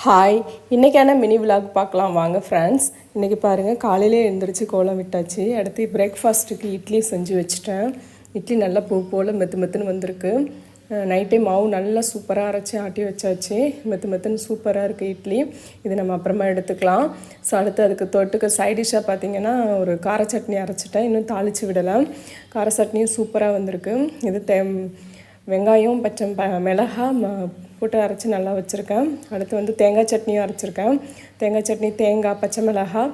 Hi, இன்றைக்கான mini vlog பார்க்கலாம் வாங்க ஃப்ரெண்ட்ஸ். இன்றைக்கி பாருங்கள், காலையிலே எழுந்திரிச்சு கோலம் விட்டாச்சு. அடுத்து பிரேக்ஃபாஸ்ட்டுக்கு இட்லி செஞ்சு வச்சுட்டேன். இட்லி நல்லா பூ போல் மெத்துன்னு வந்திருக்கு. நைட்டே மாவு நல்லா சூப்பராக அரைச்சி ஆட்டி வச்சாச்சு. மெத்துன்னு சூப்பராக இருக்குது இட்லி. இது நம்ம அப்புறமா எடுத்துக்கலாம். ஸோ அடுத்து அதுக்கு தொட்டுக்க சைடிஷ்ஷாக பார்த்திங்கன்னா ஒரு கார சட்னி அரைச்சிட்டேன். இன்னும் தாளித்து விடலாம். கார சட்னியும் சூப்பராக வந்திருக்கு. இது வெங்காயம் மிளகா போட்டு அரைச்சி நல்லா வச்சுருக்கேன். அடுத்து தேங்காய் சட்னியும் அரைச்சிருக்கேன். தேங்காய் சட்னி தேங்காய் பச்சை மிளகாய்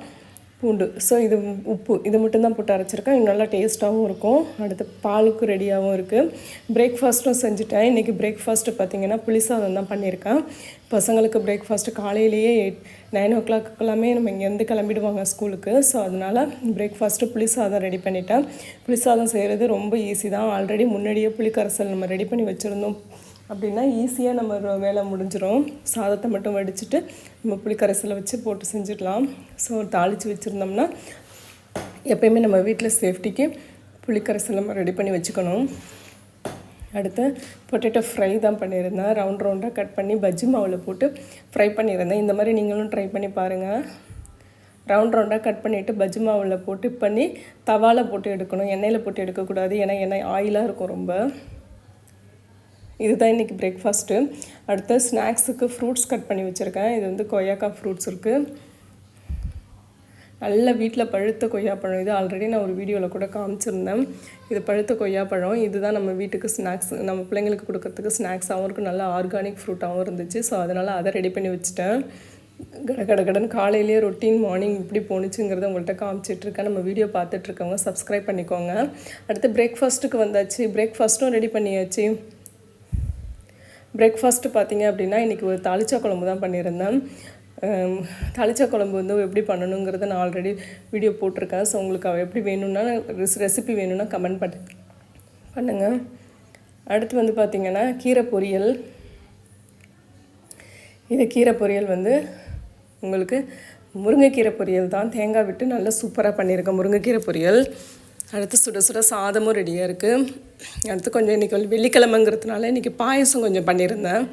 பூண்டு இது உப்பு இது மட்டும்தான் போட்டு அரைச்சிருக்கேன். இது நல்லா டேஸ்ட்டாகவும் இருக்கும். அடுத்து பாலுக்கு ரெடியாகவும் இருக்குது. பிரேக்ஃபாஸ்ட்டும் செஞ்சுட்டேன். இன்றைக்கி பிரேக்ஃபாஸ்ட்டு பார்த்திங்கன்னா புளிசாதம் தான் பண்ணியிருக்கேன். பசங்களுக்கு பிரேக்ஃபாஸ்ட்டு காலையிலேயே 9 o'clock நம்ம இங்கேருந்து கிளம்பிடுவாங்க ஸ்கூலுக்கு. ஸோ அதனால் பிரேக்ஃபாஸ்ட்டு புளிசாதம் ரெடி பண்ணிட்டேன். புளிசாதம் செய்கிறது ரொம்ப ஈஸி தான். ஆல்ரெடி முன்னாடியே புளிக்கரைசல் நம்ம ரெடி பண்ணி வச்சுருந்தோம் அப்படின்னா ஈஸியாக நம்ம வேலை முடிஞ்சிடும். சாதத்தை மட்டும் வடிச்சிட்டு நம்ம புளிக்கரைசலை வச்சு போட்டு செஞ்சிடலாம். ஸோ தாளித்து வச்சுருந்தோம்னா எப்போயுமே நம்ம வீட்டில் சேஃப்டிக்கு புளிக்கரைசல் நம்ம ரெடி பண்ணி வச்சுக்கணும். அடுத்து பொட்டேட்டோ ஃப்ரை தான் பண்ணியிருந்தேன். ரவுண்டாக கட் பண்ணி பஜ்ஜி மாவில் போட்டு ஃப்ரை பண்ணியிருந்தேன். இந்த மாதிரி நீங்களும் ட்ரை பண்ணி பாருங்கள். ரவுண்டாக கட் பண்ணிவிட்டு பஜ்ஜி மாவில் போட்டு பண்ணி தவாவில் போட்டு எடுக்கணும். எண்ணெயில் போட்டு எடுக்கக்கூடாது. ஏன்னா எண்ணெய் ஆயிலாக இருக்கும் ரொம்ப. இதுதான் இன்றைக்கி பிரேக்ஃபாஸ்ட்டு. அடுத்து ஸ்நாக்ஸுக்கு ஃப்ரூட்ஸ் கட் பண்ணி வச்சுருக்கேன். இது கொய்யாக்காய் ஃப்ரூட்ஸ் இருக்குது. நல்ல வீட்டில் பழுத்த கொய்யாப்பழம். இது ஆல்ரெடி நான் ஒரு வீடியோவில் கூட காமிச்சிருந்தேன். இது பழுத்த கொய்யாப்பழம். இதுதான் நம்ம வீட்டுக்கு ஸ்நாக்ஸ், நம்ம பிள்ளைங்களுக்கு கொடுக்கறதுக்கு ஸ்நாக்ஸாகவும் இருக்கும். நல்லா ஆர்கானிக் ஃப்ரூட்டாகவும் இருந்துச்சு. ஸோ அதனால் அதை ரெடி பண்ணி வச்சுட்டேன். கடகடன்னு காலையிலேயே ரொட்டீன் மார்னிங் இப்படி போணுச்சுங்கிறத உங்கள்கிட்ட காமிச்சிட்ருக்கேன். நம்ம வீடியோ பார்த்துட்ருக்கவங்க சப்ஸ்கிரைப் பண்ணிக்கோங்க. அடுத்து பிரேக்ஃபாஸ்ட்டுக்கு வந்தாச்சு. பிரேக்ஃபாஸ்ட்டும் ரெடி பண்ணியாச்சு. பிரேக்ஃபாஸ்ட்டு பார்த்திங்க அப்படின்னா இன்றைக்கி ஒரு தாளிச்சா குழம்பு தான் பண்ணியிருந்தேன். தாளிச்சா குழம்பு எப்படி பண்ணணுங்கிறத நான் ஆல்ரெடி வீடியோ போட்டிருக்கேன். ஸோ உங்களுக்கு எப்படி வேணும்னா ரெசிபி வேணும்னா கமெண்ட் பண்ணுங்கள். அடுத்து பார்த்திங்கன்னா கீரை பொரியல். இது கீரை பொரியல் உங்களுக்கு முருங்கைக்கீரை பொரியல் தான். தேங்காய் விட்டு நல்லா சூப்பராக பண்ணியிருக்கேன் முருங்கைக்கீரை பொரியல். அடுத்து சுட சுட சாதமும் ரெடியாக இருக்குது. அடுத்து கொஞ்சம் இன்றைக்கி வெள்ளிக்கிழமைங்கிறதுனால இன்றைக்கி பாயசம் கொஞ்சம் பண்ணியிருந்தேன்.